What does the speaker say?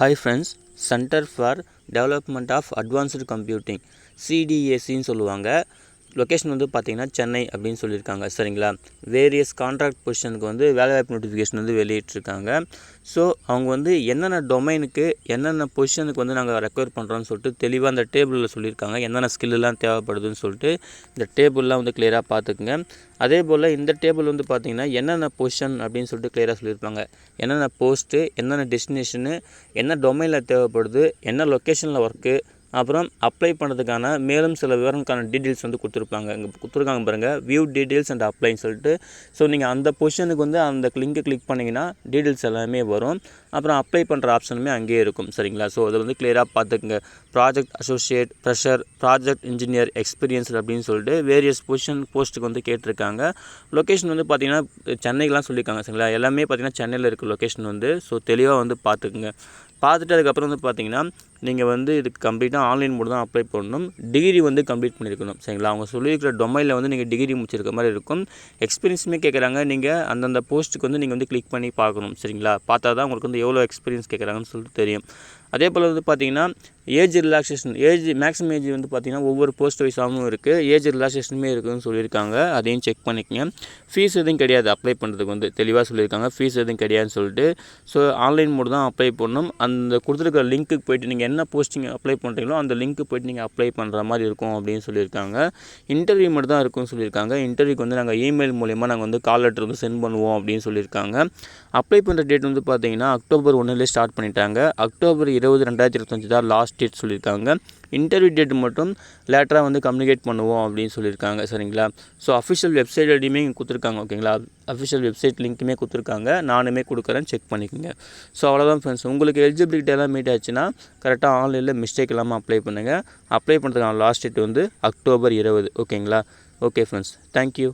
Hi friends, Center for Development of Advanced Computing CDACன்னு சொல்லுவாங்க. Location வந்து பார்த்தீங்கன்னா சென்னை அப்படின்னு சொல்லியிருக்காங்க. சரிங்களா, வேரியஸ் கான்ட்ராக்ட் பொசிஷனுக்கு வந்து வேலைவாய்ப்பு நோட்டிஃபிகேஷன் வந்து வெளியிட்டிருக்காங்க. ஸோ அவங்க வந்து என்னென்ன டொமைனுக்கு என்னென்ன பொசிஷனுக்கு வந்து நாங்கள் ரெக்வயர் பண்ணுறோன்னு சொல்லிட்டு தெளிவாக அந்த டேபிளில் சொல்லியிருக்காங்க. என்னென்ன ஸ்கில்லாம் தேவைப்படுதுன்னு சொல்லிட்டு இந்த டேபிள்லாம் வந்து கிளியராக பார்த்துக்குங்க. அதே போல் இந்த டேபிள் வந்து பார்த்திங்கன்னா என்னென்ன பொசிஷன் அப்படின்னு சொல்லிட்டு கிளியராக சொல்லியிருப்பாங்க. என்னென்ன போஸ்ட்டு, என்னென்ன டெஸ்டினேஷனு, என்ன டொமைனில் தேவைப்படுது, என்ன லொக்கேஷனில் ஒர்க்கு, அப்புறம் அப்ளை பண்ணுறதுக்கான மேலும் சில விவரங்களுக்கான டீட்டெயில்ஸ் வந்து கொடுத்துருப்பாங்க. இங்கே கொடுத்துருக்காங்க பாருங்கள், வியூ டீட்டெயில்ஸ் அண்ட் அப்ளைன்னு சொல்லிட்டு. ஸோ நீங்கள் அந்த பொசிஷனுக்கு வந்து அந்த லிங்க்கை கிளிக் பண்ணிங்கன்னா டீட்டெயில்ஸ் எல்லாமே வரும். அப்புறம் அப்ளை பண்ணுற ஆப்ஷனுமே அங்கேயே இருக்கும். சரிங்களா, ஸோ அதை வந்து கிளியராக பார்த்துக்குங்க. Project associate, pressure, project engineer, experience அப்படின்னு சொல்லிட்டு வேரியஸ் போஸ்ட்டுக்கு வந்து கேட்டிருக்காங்க. லொக்கேஷன் வந்து பார்த்திங்கன்னா சென்னைக்கெலாம் சொல்லியிருக்காங்க. சரிங்களா, எல்லாமே பார்த்திங்கன்னா சென்னையில் இருக்குது லொக்கேஷன் வந்து. ஸோ தெளிவாக வந்து பார்த்துக்குங்க. பார்த்துட்டு அதுக்கப்புறம் வந்து பார்த்திங்கன்னா நீங்கள் வந்து இதுக்கு கம்ப்ளீட்டாக ஆன்லைன் மோடு தான் அப்ளை பண்ணணும். டிகிரி வந்து கம்ப்ளீட் பண்ணியிருக்கணும். சரிங்களா, அவங்க சொல்லியிருக்கிற டொமைனில் வந்து நீங்கள் டிகிரி முடிச்சிருக்க மாதிரி இருக்கும். எக்ஸ்பீரியன்ஸுமே கேட்குறாங்க. நீங்கள் அந்தந்த போஸ்ட்டுக்கு வந்து நீங்கள் வந்து கிளிக் பண்ணி பார்க்கணும். சரிங்களா, பார்த்தா தான் உங்களுக்கு வந்து எவ்வளோ எக்ஸ்பீரியன்ஸ் கேட்குறாங்கன்னு சொல்லிட்டு தெரியும். அதே போல் வந்து பார்த்திங்கன்னா ஏஜ் ரிலாக்ஸேஷன், மேக்ஸிமம் ஏஜ் வந்து பார்த்திங்கன்னா ஒவ்வொரு போஸ்ட் வைஸாகவும் இருக்குது. ஏஜ் ரிலாக்ஸேஷனுமே இருக்குதுன்னு சொல்லியிருக்காங்க. அதையும் செக் பண்ணிக்கங்க. ஃபீஸ் எதுவும் கிடையாது அப்ளை பண்ணுறதுக்கு வந்து தெளிவாக சொல்லியிருக்காங்க. ஃபீஸ் எதுவும் கிடையாதுன்னு சொல்லிட்டு. ஸோ ஆன்லைன் மோடு தான் அப்ளை பண்ணணும். அந்த கொடுத்துருக்க லிங்க்குக்கு போய்ட்டு நீங்கள் என்ன போஸ்டிங் அப்ளை பண்ணுறீங்களோ அந்த லிங்க்கு போய்ட்டு நீங்கள் அப்ளை பண்ணுற மாதிரி இருக்கும் அப்படின்னு சொல்லியிருக்காங்க. இன்டர்வியூ மட்டும் தான் இருக்கும்னு சொல்லியிருக்காங்க. இன்டர்வியூக்கு வந்து நாங்கள் இமெயில் மூலிமா நாங்கள் வந்து கால் லெட்டர் வந்து சென்ட் பண்ணுவோம் அப்படின்னு சொல்லியிருக்காங்க. அப்ளை பண்ணுற டேட் வந்து பார்த்திங்கன்னா அக்டோபர் 1 ஸ்டார்ட் பண்ணிட்டாங்க. அக்டோபர் 20, 2025 தான் லாஸ்ட் டேட் சொல்லியிருக்காங்க. இன்டர்வியூ டேட் மட்டும் லேட்டராக வந்து கம்யூனிகேட் பண்ணுவோம் அப்படின்னு சொல்லியிருக்காங்க. சரிங்களா, ஸோ அஃபிஷியல் வெப்சைட் ஐடியுமே இங்கே கொடுத்துருக்காங்க. ஓகேங்களா, அஃபிஷியல் வெப்சைட் லிங்க்குமே கொடுத்துருக்காங்க. நானுமே கொடுக்குறேன், செக் பண்ணிக்கோங்க. ஸோ அவ்வளோதான் ஃப்ரெண்ட்ஸ். உங்களுக்கு எலிஜிபிலிட்டி எல்லாம் மீட் ஆச்சுன்னா கரெக்டாக ஆன்லைனில் மிஸ்டேக் இல்லாமல் அப்ளை பண்ணுங்கள். அப்ளை பண்ணுறதுக்கான லாஸ்ட் டேட் வந்து அக்டோபர் 20. ஓகேங்களா, ஓகே ஃப்ரெண்ட்ஸ், தேங்க்யூ.